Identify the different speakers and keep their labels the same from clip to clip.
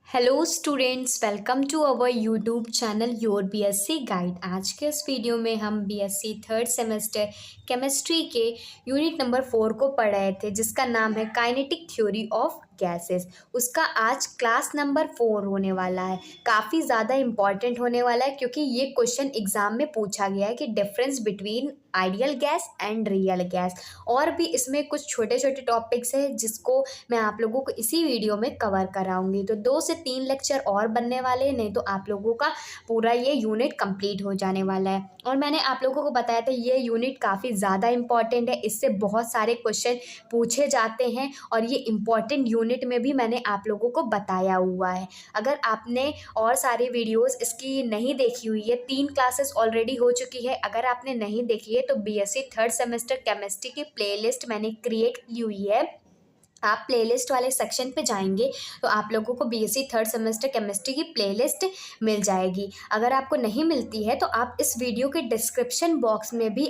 Speaker 1: Hello students, welcome to our YouTube channel your BSc guide. आज के इस video में हम बीएससी थर्ड सेमेस्टर केमिस्ट्री के यूनिट नंबर 4 को पढ़ रहे थे, जिसका नाम है काइनेटिक थ्योरी ऑफ गैसेस। उसका आज क्लास नंबर 4 होने वाला है। काफ़ी ज़्यादा इम्पॉर्टेंट होने वाला है क्योंकि ये क्वेश्चन एग्जाम में पूछा गया है कि difference between ideal gas and real gas. और भी इसमें कुछ छोटे छोटे टॉपिक्स हैं जिसको मैं आप लोगों को इसी वीडियो में कवर कराऊंगी। तो 2 से 3 लेक्चर और बनने वाले हैं, नहीं तो आप लोगों का पूरा ये यूनिट कंप्लीट हो जाने वाला है। और मैंने आप लोगों को बताया था ये यूनिट काफ़ी ज़्यादा इंपॉर्टेंट है, इससे बहुत सारे क्वेश्चन पूछे जाते हैं और ये इम्पॉर्टेंट यूनिट में भी मैंने आप लोगों को बताया हुआ है। अगर आपने और सारी वीडियोस इसकी नहीं देखी हुई है, 3 क्लासेस ऑलरेडी हो चुकी है, अगर आपने नहीं देखी है तो बीएससी थर्ड सेमेस्टर केमिस्ट्री की प्लेलिस्ट मैंने क्रिएट की हुई है। आप प्लेलिस्ट वाले सेक्शन पे जाएंगे तो आप लोगों को बीएससी थर्ड सेमेस्टर केमिस्ट्री की प्लेलिस्ट मिल जाएगी। अगर आपको नहीं मिलती है तो आप इस वीडियो के डिस्क्रिप्शन बॉक्स में भी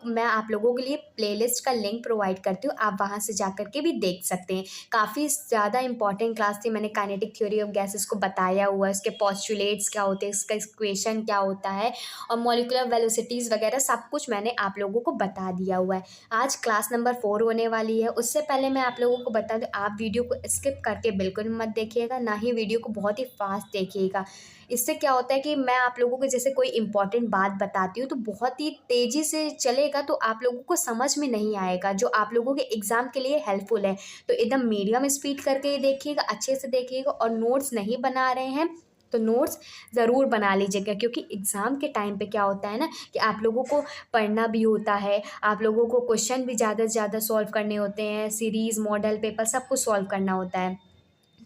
Speaker 1: मैं आप लोगों के लिए प्लेलिस्ट का लिंक प्रोवाइड करती हूँ, आप वहाँ से जाकर के भी देख सकते हैं। काफ़ी ज़्यादा इंपॉर्टेंट क्लास थी, मैंने काइनेटिक थ्योरी ऑफ गैसेस को बताया हुआ है, उसके पॉस्टुलेट्स क्या होते हैं, इसका इक्वेशन क्या होता है और मॉलिक्यूलर वेलोसिटीज़ वगैरह सब कुछ मैंने आप लोगों को बता दिया हुआ है। आज क्लास नंबर 4 होने वाली है। उससे पहले मैं आप लोगों को बता दूं, आप वीडियो को स्किप करके बिल्कुल मत देखिएगा, ना ही वीडियो को बहुत ही फास्ट देखिएगा। इससे क्या होता है कि मैं आप लोगों को जैसे कोई इंपॉर्टेंट बात बताती हूँ तो बहुत ही तेज़ी से चलेगा तो आप लोगों को समझ में नहीं आएगा, जो आप लोगों के एग्ज़ाम के लिए हेल्पफुल है। तो एकदम मीडियम स्पीड करके ये देखिएगा, अच्छे से देखिएगा। और नोट्स नहीं बना रहे हैं तो नोट्स ज़रूर बना लीजिएगा, क्योंकि एग्ज़ाम के टाइम पे क्या होता है ना कि आप लोगों को पढ़ना भी होता है, आप लोगों को क्वेश्चन भी ज़्यादा से ज़्यादा सॉल्व करने होते हैं, सीरीज़ मॉडल पेपर सब कुछ सॉल्व करना होता है।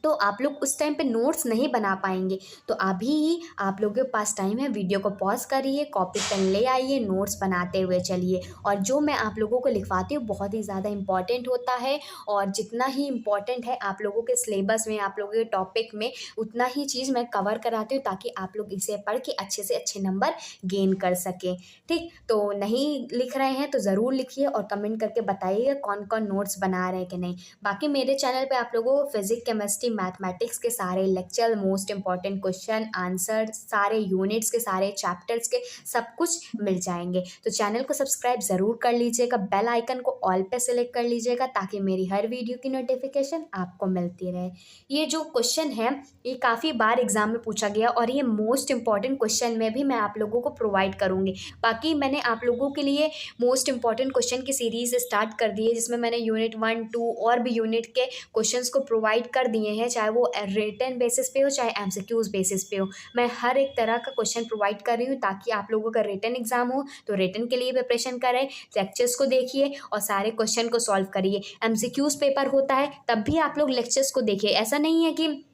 Speaker 1: तो आप लोग उस टाइम पे नोट्स नहीं बना पाएंगे। तो अभी ही आप लोगों के पास टाइम है, वीडियो को पॉज करिए, कॉपी पेन ले आइए, नोट्स बनाते हुए चलिए। और जो मैं आप लोगों को लिखवाती हूँ बहुत ही ज़्यादा इंपॉर्टेंट होता है, और जितना ही इम्पॉर्टेंट है आप लोगों के सिलेबस में, आप लोगों के टॉपिक में, उतना ही चीज़ मैं कवर कराती हूँ ताकि आप लोग इसे पढ़ के अच्छे से अच्छे नंबर गेन कर सकें। ठीक, तो नहीं लिख रहे हैं तो ज़रूर लिखिए और कमेंट करके बताइए कौन कौन नोट्स बना रहे हैं कि नहीं। बाकी मेरे चैनल पे आप लोगों को फिजिक्स केमिस्ट्री मैथमेटिक्स के सारे lecture, most important question answer, सारे यूनिट्स के, सारे चैप्टर्स के सब कुछ मिल जाएंगे। तो चैनल को सब्सक्राइब ज़रूर कर लीजिएगा, बेल आइकन को ऑल पे सेलेक्ट कर लीजिएगा ताकि मेरी हर वीडियो की नोटिफिकेशन आपको मिलती रहे। ये जो क्वेश्चन है ये काफ़ी बार एग्जाम में पूछा गया और ये मोस्ट इंपॉर्टेंट क्वेश्चन में भी मैं आप लोगों को प्रोवाइड करूँगी। बाकी मैंने आप लोगों के लिए मोस्ट इंपॉर्टेंट क्वेश्चन की सीरीज़ स्टार्ट कर दी है, जिसमें मैंने यूनिट 1, 2 और भी यूनिट के क्वेश्चंस को प्रोवाइड कर दिए हैं, चाहे वो रिटन बेसिस पे हो चाहे एमसीक्यूज बेसिस पे हो। मैं हर एक तरह का क्वेश्चन प्रोवाइड कर रही हूँ ताकि आप लोगों का रिटन एग्जाम हो तो रिटन के लिए प्रिपरेशन करें, लेक्चर्स को देखिए और सारे क्वेश्चन को सॉल्व करिए। एमसीक्यूज पेपर होता है तब भी आप लोग लेक्चर्स को देखिए, ऐसा नहीं है कि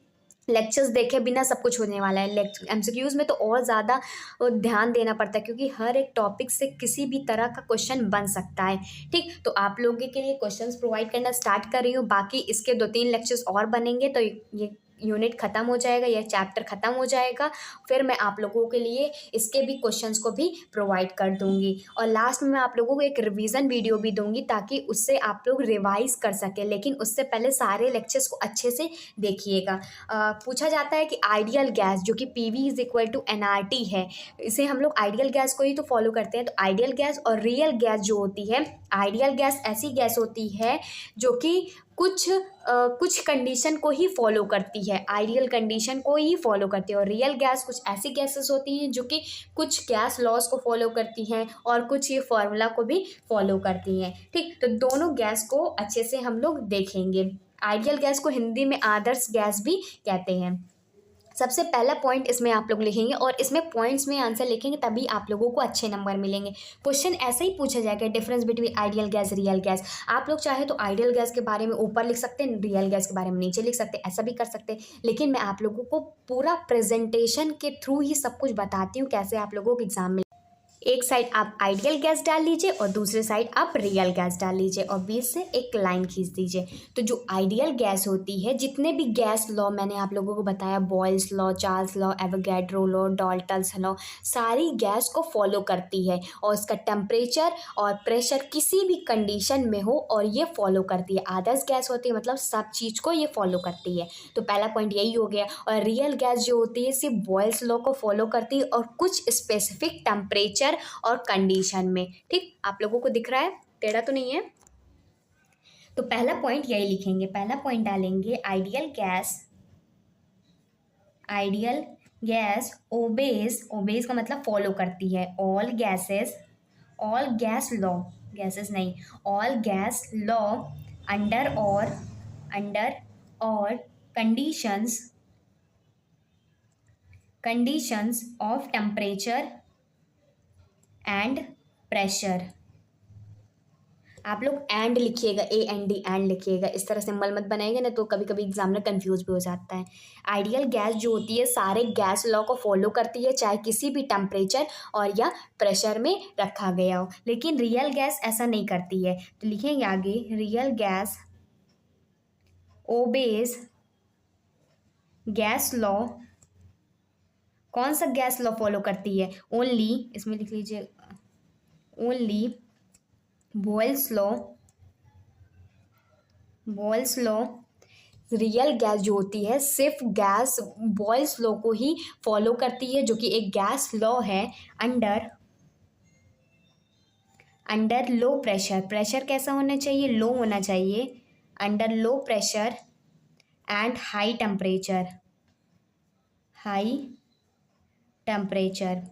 Speaker 1: लेक्चर्स देखे बिना सब कुछ होने वाला है। एमसीक्यूज़ में तो और ज़्यादा ध्यान देना पड़ता है क्योंकि हर एक टॉपिक से किसी भी तरह का क्वेश्चन बन सकता है। ठीक, तो आप लोगों के लिए क्वेश्चंस प्रोवाइड करना स्टार्ट कर रही हूँ। बाकी इसके 2-3 लेक्चर्स और बनेंगे तो ये यूनिट ख़त्म हो जाएगा, यह चैप्टर ख़त्म हो जाएगा, फिर मैं आप लोगों के लिए इसके भी क्वेश्चंस को भी प्रोवाइड कर दूंगी। और लास्ट में मैं आप लोगों को एक रिवीजन वीडियो भी दूंगी ताकि उससे आप लोग रिवाइज कर सकें, लेकिन उससे पहले सारे लेक्चर्स को अच्छे से देखिएगा। पूछा जाता है कि आइडियल गैस जो कि PV is equal to NRT है, इसे हम लोग आइडियल गैस को ही तो फॉलो करते हैं। तो आइडियल गैस और रियल गैस जो होती है, आइडियल गैस ऐसी गैस होती है जो कि कुछ कंडीशन को ही फॉलो करती है, आइडियल कंडीशन को ही फॉलो करती है। और रियल गैस कुछ ऐसी गैसेस होती हैं जो कि कुछ गैस लॉज को फॉलो करती हैं और कुछ ये फार्मूला को भी फॉलो करती हैं। ठीक, तो दोनों गैस को अच्छे से हम लोग देखेंगे। आइडियल गैस को हिंदी में आदर्श गैस भी कहते हैं। सबसे पहला पॉइंट इसमें आप लोग लिखेंगे और इसमें पॉइंट्स में आंसर लिखेंगे तभी आप लोगों को अच्छे नंबर मिलेंगे। क्वेश्चन ऐसे ही पूछा जाएगा, difference between ideal gas real gas. आप लोग चाहे तो आइडियल गैस के बारे में ऊपर लिख सकते हैं, रियल गैस के बारे में नीचे लिख सकते हैं, ऐसा भी कर सकते हैं। लेकिन मैं आप लोगों को पूरा प्रेजेंटेशन के थ्रू ही सब कुछ बताती हूँ कैसे आप लोगों को एग्जाम में एक साइड आप आइडियल गैस डाल लीजिए और दूसरे साइड आप रियल गैस डाल लीजिए और बीच से एक लाइन खींच दीजिए। तो जो आइडियल गैस होती है, जितने भी गैस लॉ मैंने आप लोगों को बताया, Boyle's law, Charles law, Avogadro law, Dalton's law, सारी गैस को फॉलो करती है और इसका टेम्परेचर और प्रेशर किसी भी कंडीशन में हो और ये फॉलो करती है। आदर्श गैस होती है मतलब सब चीज़ को ये फॉलो करती है। तो पहला पॉइंट यही हो गया। और रियल गैस जो होती है सिर्फ बॉयल्स लॉ को फॉलो करती है और कुछ स्पेसिफिक टेम्परेचर और कंडीशन में। ठीक, आप लोगों को दिख रहा है, टेढ़ा तो नहीं है? तो पहला पॉइंट यही लिखेंगे, पहला पॉइंट डालेंगे आइडियल गैस ओबेज का मतलब फॉलो करती है ऑल गैस लॉ, गैसेस नहीं, ऑल गैस लॉ अंडर और conditions of temperature and pressure. आप लोग एंड लिखिएगा, AND एंड लिखिएगा, इस तरह सिंबल मत बनाइएगा ना तो कभी कभी एग्जामिनर कंफ्यूज भी हो जाता है। आइडियल गैस जो होती है सारे गैस लॉ को फॉलो करती है, चाहे किसी भी टेम्परेचर और या प्रेशर में रखा गया हो। लेकिन रियल गैस ऐसा नहीं करती है। तो लिखेंगे आगे, real gas obeys gas law. कौन सा गैस लॉ फॉलो करती है? ओनली, इसमें लिख लीजिए only Boyle's law. Real gas जो होती है सिर्फ गैस बॉयल्स लॉ को ही फॉलो करती है, जो कि एक गैस लॉ है अंडर लो प्रेशर। प्रेशर कैसा होना चाहिए? लो होना चाहिए। Under low pressure and high temperature.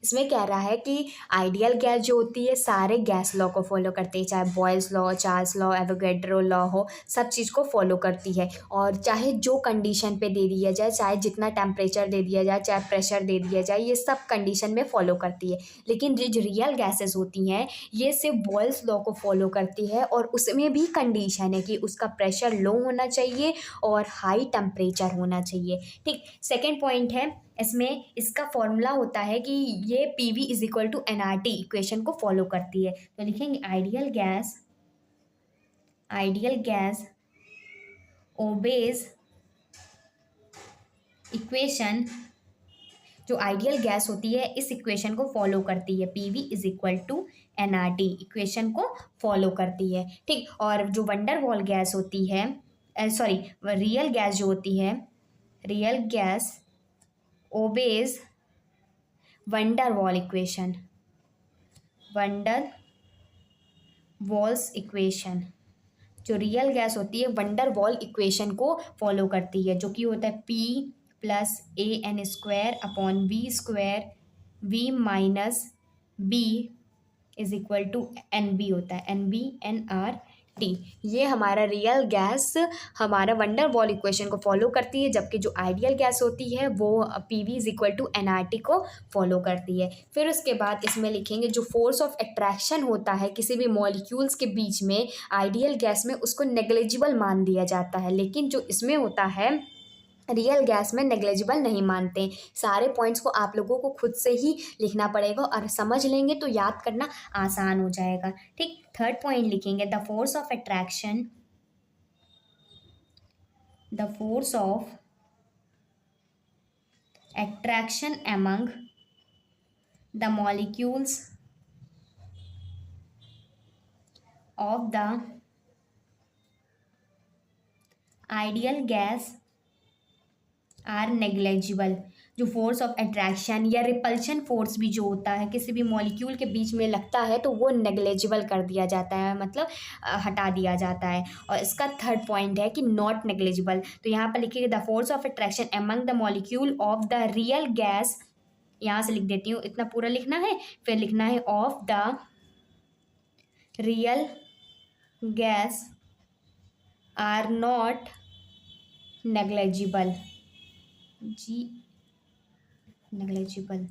Speaker 1: इसमें कह रहा है कि आइडियल गैस जो होती है सारे गैस लॉ को फॉलो करती है, चाहे Boyle's law, Charles law, Avogadro law हो, सब चीज़ को फॉलो करती है। और चाहे जो कंडीशन पे दे दिया जाए, चाहे जितना टेम्परेचर दे दिया जाए, चाहे प्रेशर दे दिया जाए, ये सब कंडीशन में फॉलो करती है। लेकिन जो रियल गैसेस होती हैं ये सिर्फ बॉयल्स लॉ को फॉलो करती है और उसमें भी कंडीशन है कि उसका प्रेशर लो होना चाहिए और हाई टेम्परेचर होना चाहिए। ठीक, सेकेंड पॉइंट है, इसमें इसका फॉर्मूला होता है कि ये PV is equal to NRT equation को फॉलो करती है। तो लिखेंगे आइडियल गैस ओबेज इक्वेशन। जो आइडियल गैस होती है इस इक्वेशन को फॉलो करती है, PV is equal to NRT equation को फॉलो करती है। ठीक, और जो वंडरवॉल गैस होती है, सॉरी, रियल गैस जो होती है, real gas obeys van der Waals equation. जो रियल गैस होती है वंडरवॉल इक्वेशन को फॉलो करती है, जो कि होता है P+AN² V²V-B is equal to NB होता है, NB/NRT। ये हमारा रियल गैस हमारा वंडरवॉल इक्वेशन को फॉलो करती है, जबकि जो आइडियल गैस होती है वो PV is equal to NRT को फॉलो करती है। फिर उसके बाद इसमें लिखेंगे जो फोर्स ऑफ अट्रैक्शन होता है किसी भी मॉलिक्यूल्स के बीच में, आइडियल गैस में उसको नेग्लिजिबल मान दिया जाता है, लेकिन जो इसमें होता है रियल गैस में नेग्लिजिबल नहीं मानते। सारे पॉइंट्स को आप लोगों को खुद से ही लिखना पड़ेगा और समझ लेंगे तो याद करना आसान हो जाएगा। ठीक, थर्ड पॉइंट लिखेंगे, the force of attraction among the molecules of the ideal gas are negligible. जो फोर्स ऑफ अट्रैक्शन या रिपल्शन फोर्स भी जो होता है किसी भी मॉलिक्यूल के बीच में लगता है तो वो नेग्लेजिबल कर दिया जाता है, मतलब हटा दिया जाता है। और इसका थर्ड पॉइंट है कि नॉट नेग्लेजिबल। तो यहाँ पर लिखिएगा the force of attraction among the molecule of the real gas, यहाँ से लिख देती हूँ, इतना पूरा लिखना है, फिर लिखना है of the real gas are not negligible. Negligible.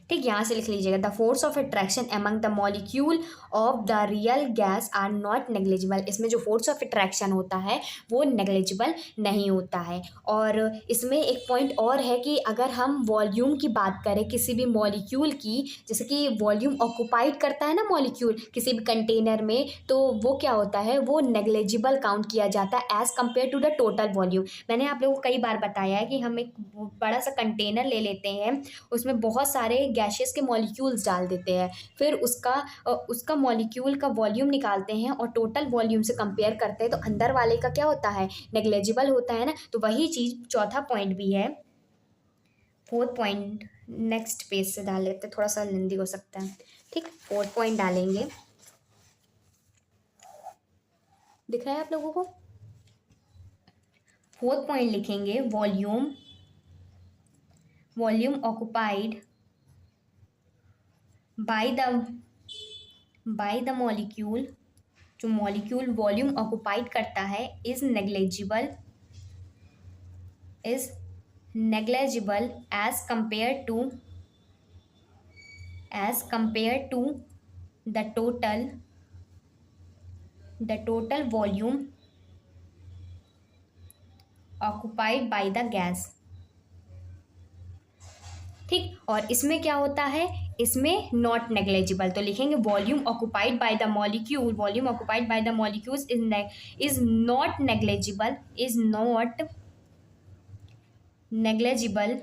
Speaker 1: ठीक, यहाँ से लिख लीजिएगा, the force of attraction among the molecule of the real gas are not negligible. इसमें जो फोर्स ऑफ अट्रैक्शन होता है वो नेग्लिजिबल नहीं होता है। और इसमें एक पॉइंट और है कि अगर हम वॉल्यूम की बात करें किसी भी मॉलिक्यूल की, जैसे कि वॉल्यूम ऑक्यूपाइड करता है ना मॉलिक्यूल किसी भी कंटेनर में, तो वो क्या होता है, वो नेग्लिजिबल काउंट किया जाता है as compared to the total volume. मैंने आप लोगों को कई बार बताया है कि हम एक बड़ा सा कंटेनर ले लेते हैं, उसमें बहुत सारे गैसेस के मॉलिक्यूल्स डाल देते हैं, फिर उसका मॉलिक्यूल का वॉल्यूम निकालते हैं और टोटल वॉल्यूम से कंपेयर करते हैं, तो अंदर वाले का क्या होता है, नेग्लिजिबल होता है ना। तो वही चीज़ चौथा पॉइंट भी है। फोर्थ पॉइंट नेक्स्ट पेज से डाल लेते हैं, थोड़ा सा लेंदी हो सकता है। ठीक, फोर्थ पॉइंट डालेंगे, दिख रहा है आप लोगों को। फोर्थ पॉइंट लिखेंगे, volume occupied by the molecule, जो मॉलिक्यूल वॉल्यूम ऑक्युपाइड करता है is negligible as compared to the total volume occupied by the gas. ठीक, और इसमें क्या होता है, इसमें नॉट नेग्लिजिबल, तो लिखेंगे volume occupied by the molecules is not negligible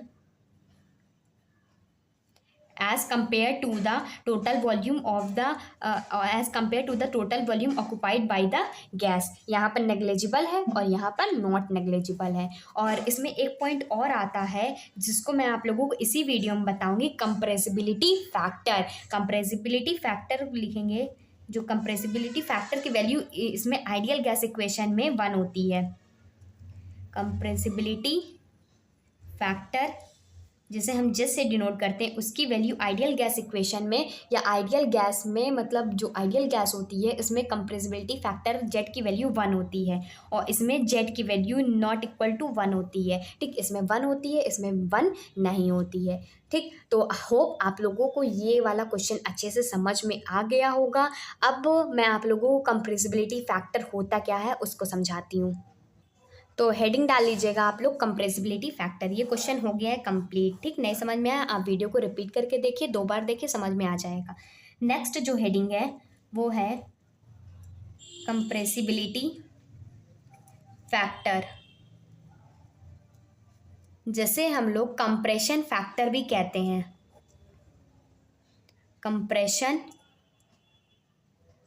Speaker 1: as compared to the total volume occupied by the gas। यहाँ पर नेग्लिजिबल है और यहाँ पर नॉट नेग्लिजिबल है। और इसमें एक पॉइंट और आता है जिसको मैं आप लोगों को इसी वीडियो में बताऊंगी, कंप्रेसिबिलिटी फैक्टर लिखेंगे। जो कंप्रेसिबिलिटी फैक्टर की वैल्यू इसमें आइडियल गैस इक्वेशन में 1 होती है। कंप्रेसिबिलिटी फैक्टर जिसे हम जेट से डिनोट करते हैं, उसकी वैल्यू आइडियल गैस इक्वेशन में या आइडियल गैस में, मतलब जो आइडियल गैस होती है इसमें कंप्रेसिबिलिटी फैक्टर जेट की वैल्यू 1 होती है और इसमें जेट की वैल्यू नॉट इक्वल टू 1 होती है। ठीक, इसमें 1 होती है, इसमें 1 नहीं होती है। ठीक, तो होप आप लोगों को ये वाला क्वेश्चन अच्छे से समझ में आ गया होगा। अब मैं आप लोगों को कंप्रेसिबिलिटी फैक्टर होता क्या है उसको समझाती हूँ। तो हेडिंग डाल लीजिएगा आप लोग, कंप्रेसिबिलिटी फैक्टर। ये क्वेश्चन हो गया है कंप्लीट। ठीक, नहीं समझ में आया आप वीडियो को रिपीट करके देखिए, 2 बार देखिए, समझ में आ जाएगा। नेक्स्ट जो हेडिंग है वो है कंप्रेसिबिलिटी फैक्टर, जैसे हम लोग कंप्रेशन फैक्टर भी कहते हैं। कंप्रेशन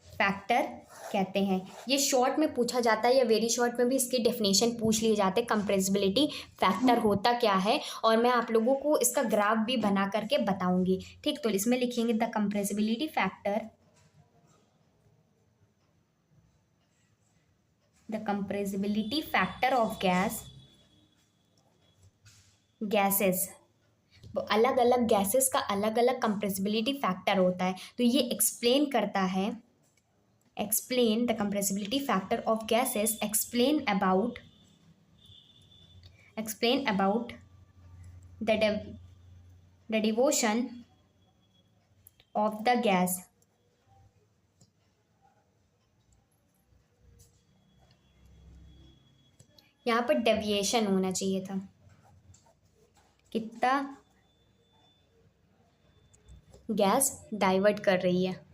Speaker 1: फैक्टर कहते हैं, ये शॉर्ट में पूछा जाता है या वेरी शॉर्ट में भी इसकी डेफिनेशन पूछ लिए जाते हैं। कंप्रेसिबिलिटी फैक्टर होता क्या है, और मैं आप लोगों को इसका ग्राफ भी बना करके बताऊंगी। ठीक, तो इसमें लिखेंगे the compressibility factor of gases. अलग अलग गैसेस का अलग अलग कंप्रेसिबिलिटी फैक्टर होता है, तो ये एक्सप्लेन करता है, explain the compressibility factor of gases, explain about the devotion of the gas। यहाँ पर डेविएशन होना चाहिए था, कितना गैस डाइवर्ट कर रही है,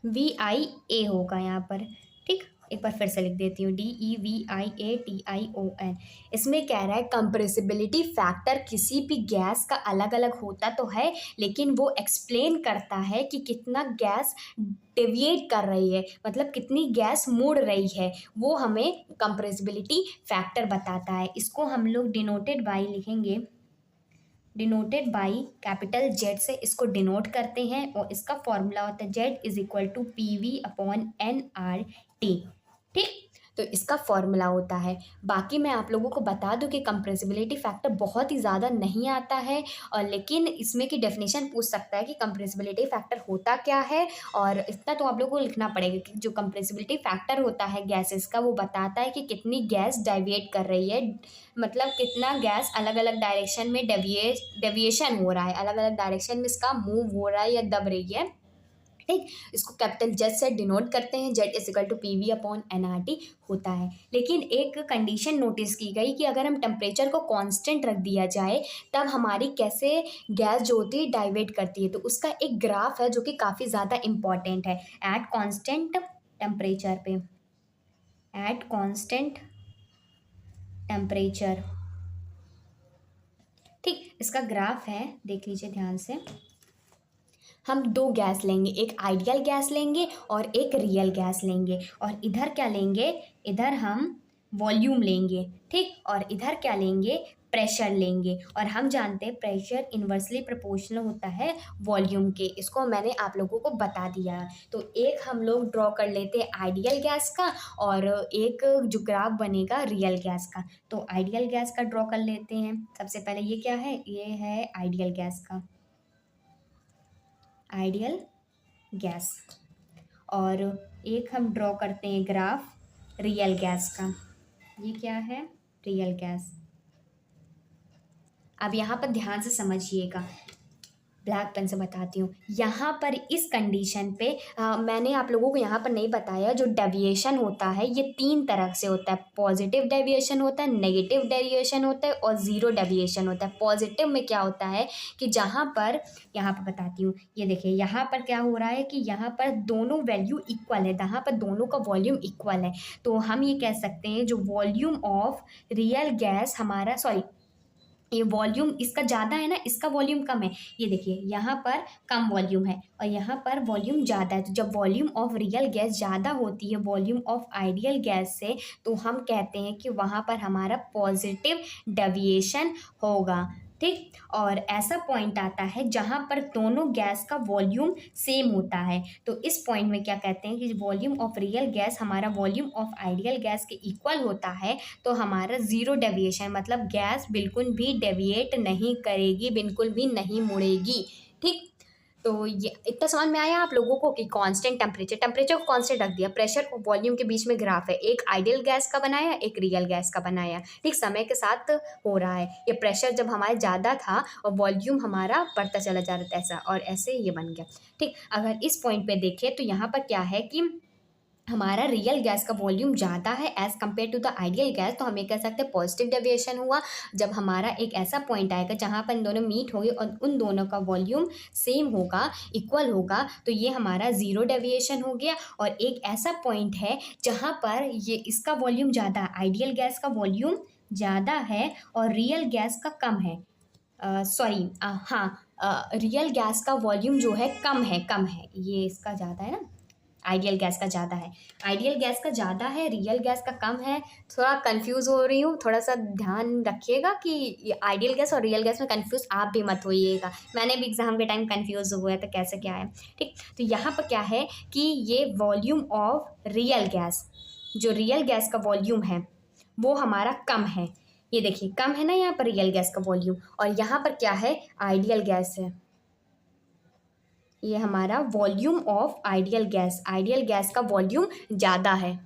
Speaker 1: VIA होगा यहाँ पर। ठीक, एक बार फिर से लिख देती हूँ, DEVIATION। इसमें कह रहा है कंप्रेसिबिलिटी फैक्टर किसी भी गैस का अलग अलग होता तो है, लेकिन वो एक्सप्लेन करता है कि कितना गैस डेविएट कर रही है, मतलब कितनी गैस मुड़ रही है, वो हमें कंप्रेसिबिलिटी फैक्टर बताता है। इसको हम लोग डिनोटेड बाय लिखेंगे, डिनोटेड बाई कैपिटल जेड से इसको डिनोट करते हैं, और इसका फॉर्मूला होता है Z is equal to PV/NRT। ठीक, तो इसका फॉर्मूला होता है। बाकी मैं आप लोगों को बता दूं कि कंप्रेसिबिलिटी फैक्टर बहुत ही ज़्यादा नहीं आता है, और लेकिन इसमें की डेफिनेशन पूछ सकता है कि कंप्रेसिबिलिटी फैक्टर होता क्या है। और इतना तो आप लोगों को लिखना पड़ेगा कि जो कंप्रेसिबिलिटी फैक्टर होता है गैसेस का, वो बताता है कि कितनी गैस डाइवेट कर रही है, मतलब कितना गैस अलग अलग डायरेक्शन में डेविएशन हो रहा है, अलग अलग डायरेक्शन में इसका मूव हो रहा है या दब रही है। ठीक, इसको कैपिटल जेड से डिनोट करते हैं। Z is equal to P V upon N R T होता है। लेकिन एक कंडीशन नोटिस की गई कि अगर हम टेम्परेचर को कांस्टेंट रख दिया जाए तब हमारी कैसे गैस जो होती है डाइवेट करती है। तो उसका एक ग्राफ है जो कि काफ़ी ज़्यादा इम्पॉर्टेंट है। एट कांस्टेंट टेम्परेचर पे, एट कांस्टेंट टेम्परेचर, ठीक, इसका ग्राफ है, देख लीजिए ध्यान से। हम दो गैस लेंगे, एक आइडियल गैस लेंगे और एक रियल गैस लेंगे, और इधर क्या लेंगे, इधर हम वॉल्यूम लेंगे, ठीक, और इधर क्या लेंगे, प्रेशर लेंगे। और हम जानते हैं प्रेशर इन्वर्सली प्रोपोर्शनल होता है वॉल्यूम के, इसको मैंने आप लोगों को बता दिया है। तो एक हम लोग ड्रॉ कर लेते हैं आइडियल गैस का, और एक जो ग्राफ बनेगा रियल गैस का। तो आइडियल गैस का ड्रॉ कर लेते हैं। सबसे पहले ये क्या है, ये है आइडियल गैस का, आइडियल गैस, और एक हम ड्रॉ करते हैं ग्राफ रियल गैस का। ये क्या है, रियल गैस। अब यहाँ पर ध्यान से समझिएगा, ब्लैक पेन से बताती हूँ। यहाँ पर इस कंडीशन पे मैंने आप लोगों को यहाँ पर नहीं बताया, जो डेविएशन होता है ये तीन तरह से होता है। पॉजिटिव डेविएशन होता है, नेगेटिव डेविएशन होता है, और ज़ीरो डेविएशन होता है। पॉजिटिव में क्या होता है कि जहाँ पर, यहाँ पर बताती हूँ, ये देखिए यहाँ पर क्या हो रहा है कि यहाँ पर दोनों वैल्यू इक्वल है, यहाँ पर दोनों का वॉल्यूम इक्वल है। तो हम ये कह सकते हैं जो वॉल्यूम ऑफ रियल गैस हमारा, सॉरी, ये वॉल्यूम इसका ज़्यादा है ना, इसका वॉल्यूम कम है। ये देखिए यहाँ पर कम वॉल्यूम है और यहाँ पर वॉल्यूम ज़्यादा है। तो जब वॉल्यूम ऑफ रियल गैस ज़्यादा होती है वॉल्यूम ऑफ आइडियल गैस से, तो हम कहते हैं कि वहाँ पर हमारा पॉजिटिव डेविएशन होगा, ठीक। और ऐसा पॉइंट आता है जहाँ पर दोनों गैस का वॉल्यूम सेम होता है। तो इस पॉइंट में क्या कहते हैं कि वॉल्यूम ऑफ रियल गैस हमारा वॉल्यूम ऑफ आइडियल गैस के इक्वल होता है, तो हमारा ज़ीरो डेविएशन, मतलब गैस बिल्कुल भी डेविएट नहीं करेगी, बिल्कुल भी नहीं मुड़ेगी, ठीक। तो ये इतना समझ में आया आप लोगों को कि कांस्टेंट टेम्परेचर को कांस्टेंट रख दिया, प्रेशर और वॉल्यूम के बीच में ग्राफ है, एक आइडियल गैस का बनाया, एक रियल गैस का बनाया, ठीक। समय के साथ हो रहा है ये, प्रेशर जब हमारे ज़्यादा था और वॉल्यूम हमारा बढ़ता चला जा रहा था, ऐसा, और ऐसे ये बन गया, ठीक। अगर इस पॉइंट पे देखें तो यहाँ पर क्या है कि हमारा रियल गैस का वॉल्यूम ज़्यादा है as compared to the ideal gas, तो हम ये कह सकते हैं पॉजिटिव डेविएशन हुआ। जब हमारा एक ऐसा पॉइंट आएगा जहाँ पर इन दोनों मीट होगी और उन दोनों का वॉल्यूम सेम होगा, इक्वल होगा, तो ये हमारा ज़ीरो डेविएशन हो गया। और एक ऐसा पॉइंट है जहाँ पर ये इसका वॉल्यूम ज़्यादा है, आइडियल गैस का वॉल्यूम ज़्यादा है और रियल गैस का कम है, सॉरी, हाँ, रियल गैस का वॉल्यूम जो है कम है, ये इसका ज़्यादा है ना, आइडियल गैस का ज़्यादा है, आइडियल गैस का ज़्यादा है, रियल गैस का कम है। थोड़ा कंफ्यूज हो रही हूँ, थोड़ा सा ध्यान रखिएगा कि ये आइडियल गैस और रियल गैस में कंफ्यूज आप भी मत होइएगा। मैंने भी एग्जाम के टाइम कंफ्यूज हुआ है तो कैसे क्या है, ठीक। तो यहाँ पर क्या है कि ये वॉल्यूम ऑफ रियल गैस, जो रियल गैस का वॉल्यूम है वो हमारा कम है। ये देखिए कम है ना यहाँ पर रियल गैस का वॉल्यूम, और यहाँ पर क्या है, आइडियल गैस है। ये हमारा वॉल्यूम ऑफ आइडियल गैस का वॉल्यूम ज़्यादा है।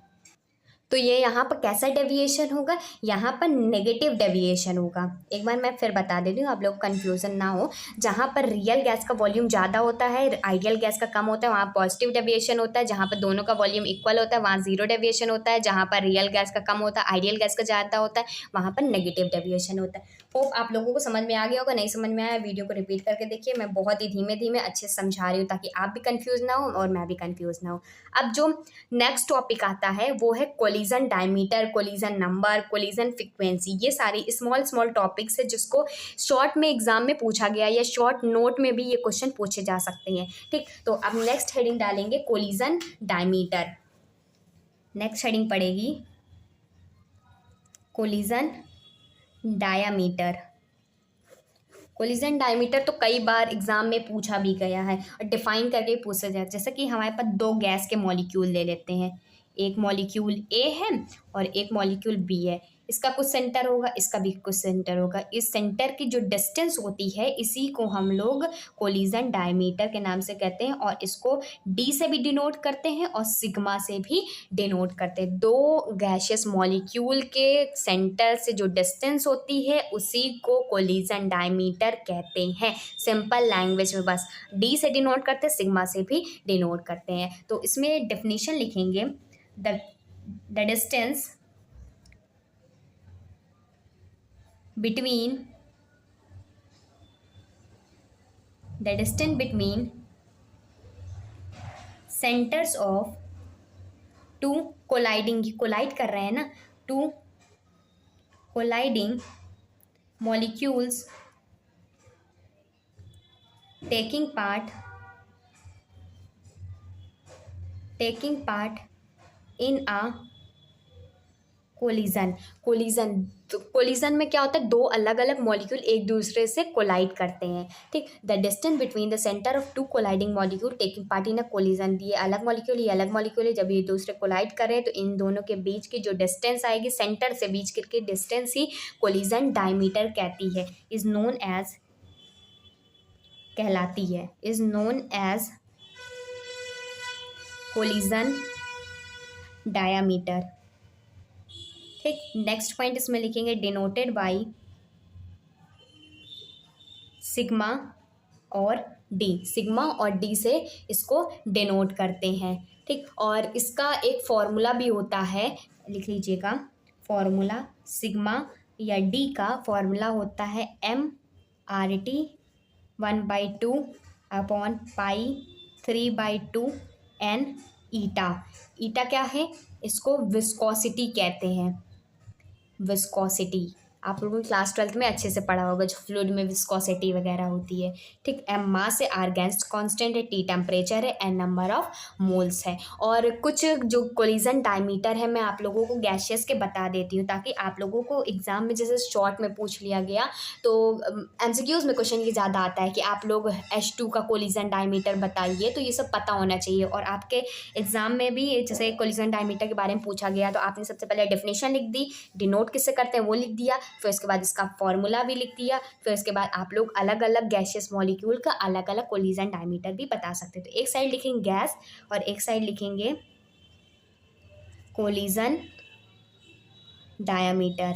Speaker 1: तो ये यहाँ पर कैसा डेविएशन होगा, यहाँ पर नेगेटिव डेविएशन होगा। एक बार मैं फिर बता देती हूँ, आप लोग कन्फ्यूज़न ना हो। जहाँ पर रियल गैस का वॉल्यूम ज़्यादा होता है, आइडियल गैस का कम होता है, वहाँ पॉजिटिव डेविएशन होता है। जहाँ पर दोनों का वॉल्यूम इक्वल होता है वहाँ ज़ीरो डेविएशन होता है। जहाँ पर रियल गैस का कम होता है, आइडियल गैस का ज़्यादा होता है, वहाँ पर नेगेटिव डेविएशन होता है। होप आप लोगों को समझ में आ गया होगा। नहीं समझ में आया वीडियो को रिपीट करके देखिए, मैं बहुत ही धीमे धीमे अच्छे से समझा रही हूँ ताकि आप भी कंफ्यूज ना हो और मैं भी कंफ्यूज ना हो। अब जो नेक्स्ट टॉपिक आता है वो है collision diameter, collision number, collision frequency. ये सारी स्मॉल टॉपिक्स है जिसको शॉर्ट में एग्जाम में पूछा गया या शॉर्ट नोट में भी ये क्वेश्चन पूछे जा सकते हैं, ठीक। तो अब नेक्स्ट हेडिंग डालेंगे कोलिजन डायमीटर। नेक्स्ट हेडिंग पड़ेगी कोलिजन डायामीटर। कोलिजन डायमीटर तो कई बार एग्जाम में पूछा भी गया है और डिफाइन करके पूछा जाए। जैसे कि हमारे पास दो गैस के मॉलिक्यूल ले लेते हैं, एक मॉलिक्यूल ए है और एक मॉलिक्यूल बी है, इसका कुछ सेंटर होगा, इसका भी कुछ सेंटर होगा। इस सेंटर की जो डिस्टेंस होती है इसी को हम लोग कोलिजन डायमीटर के नाम से कहते हैं और इसको डी से भी डिनोट करते हैं और सिग्मा से भी डिनोट करते हैं। दो गैसियस मॉलिक्यूल के सेंटर से जो डिस्टेंस होती है उसी को कोलिजन डायमीटर कहते हैं। सिंपल लैंग्वेज में बस डी से डिनोट करते हैं, सिग्मा से भी डिनोट करते हैं। तो इसमें डेफिनेशन लिखेंगे, the distance between centers of two collide कर रहे हैं ना, two colliding molecules taking part in a collision में क्या होता है, दो अलग अलग मॉलिक्यूल एक दूसरे से कोलाइड करते हैं। ठीक, the distance between the center of two colliding molecule taking part in a collision, ये अलग मॉलिक्यूल ये अलग मॉलिक्यूल है, जब ये दूसरे कोलाइड कर रहे हैं तो इन दोनों के बीच की जो डिस्टेंस आएगी सेंटर से बीच की डिस्टेंस ही कोलिजन डायमीटर कहती है, is known as collision diameter. ठीक, नेक्स्ट पॉइंट इसमें लिखेंगे डिनोटेड बाय सिग्मा और डी से इसको डिनोट करते हैं। ठीक, और इसका एक फॉर्मूला भी होता है, लिख लीजिएगा फॉर्मूला सिग्मा या डी का फॉर्मूला होता है MRT 1/2 अपॉन पाई 3/2 N ईटा क्या है, इसको विस्कोसिटी कहते हैं। विस्कोसिटी आप लोगों ने क्लास 12th में अच्छे से पढ़ा होगा, जो फ्लूइड में विस्कोसिटी वगैरह होती है। ठीक, एम मास है, आर गैस कांस्टेंट है, टी टेम्परेचर है, एन नंबर ऑफ मोल्स है। और कुछ जो कोलिजन डायमीटर है मैं आप लोगों को गैसियस के बता देती हूँ ताकि आप लोगों को एग्जाम में जैसे शॉर्ट में पूछ लिया गया तो MCQs में क्वेश्चन ये ज़्यादा आता है कि आप लोग H2 का कोलिजन डायमीटर बताइए, तो ये सब पता होना चाहिए। और आपके एग्जाम में भी जैसे कोलिजन डायमीटर के बारे में पूछा गया तो आपने सबसे पहले डेफिनेशन लिख दी, डिनोट किससे करते हैं वो लिख दिया, फिर उसके बाद इसका फॉर्मूला भी लिख दिया, फिर उसके बाद आप लोग अलग अलग गैसियस मॉलिक्यूल का अलग अलग कोलिजन डायमीटर भी बता सकते हैं। तो एक साइड लिखेंगे गैस और एक साइड लिखेंगे कोलिजन डायमीटर।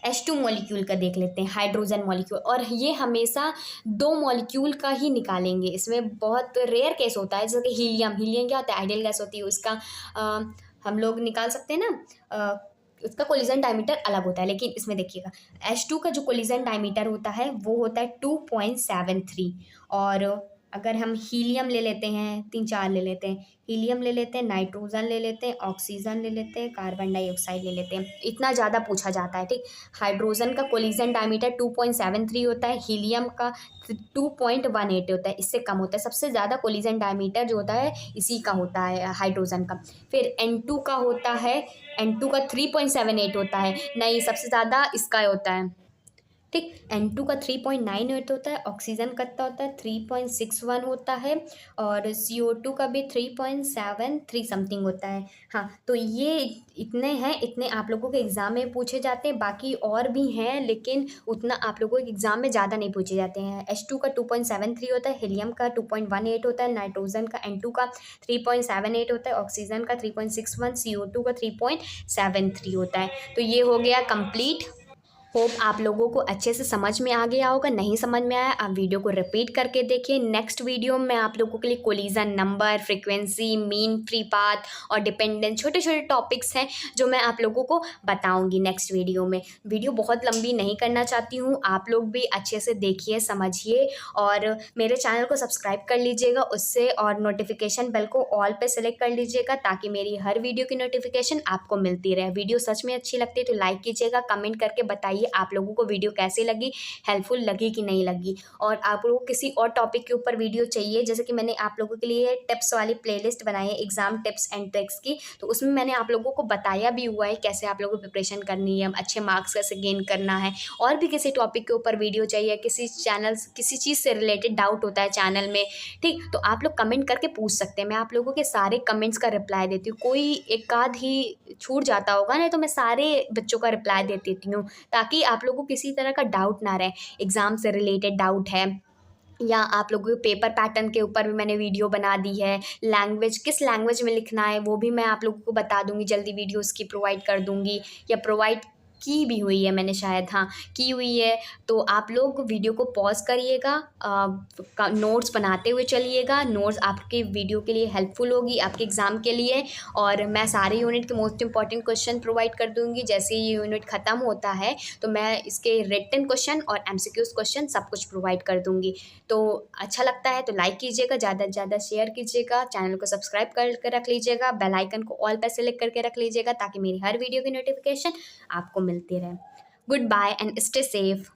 Speaker 1: H2 मॉलिक्यूल का देख लेते हैं, हाइड्रोजन मॉलिक्यूल, और ये हमेशा दो मॉलिक्यूल का ही निकालेंगे। इसमें बहुत रेयर केस होता है, जैसे कि हीलियम क्या होता है, आइडियल गैस होती है, उसका हम लोग निकाल सकते हैं ना, उसका कोलिजन डायमीटर अलग होता है। लेकिन इसमें देखिएगा H2 का जो कोलिजन डायमीटर होता है वो होता है 2.73। और अगर हम हीलियम ले लेते हैं, 3-4 ले लेते हैं, हीलियम ले लेते हैं, नाइट्रोजन ले लेते हैं, ऑक्सीजन ले लेते हैं, कार्बन डाइऑक्साइड ले लेते हैं, इतना ज़्यादा पूछा जाता है। ठीक, हाइड्रोजन का कोलिजन डायमीटर 2.73 होता है, हीलियम का 2.18 होता है, इससे कम होता है। सबसे ज़्यादा कोलिजन डायमीटर जो होता है इसी का होता है, हाइड्रोजन का। फिर N2 का होता है, N2 का 3.78 होता है, नहीं सबसे ज़्यादा इसका होता है। ठीक, N2 का 3.98 होता है, ऑक्सीजन कितना होता है 3.61 होता है, और CO2 का भी 3.73 समथिंग होता है। हाँ, तो ये इतने हैं, इतने आप लोगों के एग्ज़ाम में पूछे जाते हैं, बाकी और भी हैं लेकिन उतना आप लोगों के एग्ज़ाम में ज़्यादा नहीं पूछे जाते हैं। H2 का 2.73 होता है, हीलियम का 2.18 होता है, नाइट्रोजन का N2 का 3.78 होता है, ऑक्सीजन का 3.61, CO2 का 3.73 होता है। तो ये हो गया कंप्लीट। होप आप लोगों को अच्छे से समझ में आ गया होगा। नहीं समझ में आया आप वीडियो को रिपीट करके देखिए। नेक्स्ट वीडियो में आप लोगों के लिए collision number, frequency, mean free path और डिपेंडेंस, छोटे छोटे टॉपिक्स हैं जो मैं आप लोगों को बताऊंगी नेक्स्ट वीडियो में। वीडियो बहुत लंबी नहीं करना चाहती हूँ, आप लोग भी अच्छे से देखिए, समझिए और मेरे चैनल को सब्सक्राइब कर लीजिएगा उससे, और नोटिफिकेशन बेल को ऑल पे सेलेक्ट कर लीजिएगा ताकि मेरी हर वीडियो की नोटिफिकेशन आपको मिलती रहे। वीडियो सच में अच्छी लगती है तो लाइक कीजिएगा, कमेंट करके बताइए बताइए आप लोगों को वीडियो कैसी लगी, हेल्पफुल लगी कि नहीं लगी। और आप लोगों को किसी और टॉपिक के ऊपर वीडियो चाहिए, जैसे कि मैंने आप लोगों के लिए टिप्स वाली प्लेलिस्ट बनाई है एग्ज़ाम टिप्स एंड ट्रिक्स की, तो उसमें मैंने आप लोगों को बताया भी हुआ है कैसे आप लोगों को प्रिपरेशन करनी है, अच्छे मार्क्स कैसे गेन करना है। और भी किसी टॉपिक के ऊपर वीडियो चाहिए, किसी चीज़ से रिलेटेड डाउट होता है चैनल में, ठीक, तो आप लोग कमेंट करके पूछ सकते हैं। मैं आप लोगों के सारे कमेंट्स का रिप्लाई देती हूँ, कोई एक आध ही छूट जाता होगा, नहीं तो मैं सारे बच्चों का रिप्लाई दे देती हूँ, ताकि आप लोगों को किसी तरह का डाउट ना रहे। एग्ज़ाम से रिलेटेड डाउट है या आप लोगों के पेपर पैटर्न के ऊपर भी मैंने वीडियो बना दी है, लैंग्वेज किस लैंग्वेज में लिखना है वो भी मैं आप लोगों को बता दूंगी, जल्दी वीडियो उसकी प्रोवाइड कर दूंगी, या प्रोवाइड की भी हुई है मैंने शायद, हाँ की हुई है। तो आप लोग वीडियो को पॉज करिएगा, नोट्स बनाते हुए चलिएगा, नोट्स आपके वीडियो के लिए हेल्पफुल होगी आपके एग्ज़ाम के लिए। और मैं सारे यूनिट के मोस्ट इंपॉर्टेंट क्वेश्चन प्रोवाइड कर दूंगी, जैसे ये यूनिट ख़त्म होता है तो मैं इसके रिटन क्वेश्चन और एमसीक्यूज क्वेश्चन सब कुछ प्रोवाइड कर दूंगी। तो अच्छा लगता है तो लाइक कीजिएगा, ज़्यादा से ज़्यादा शेयर कीजिएगा, चैनल को सब्सक्राइब कर रख लीजिएगा, बेल आइकन को ऑल पर सेलेक्ट करके रख लीजिएगा, ताकि मेरी हर वीडियो की नोटिफिकेशन आपको मिलती रहे। Good bye and stay safe.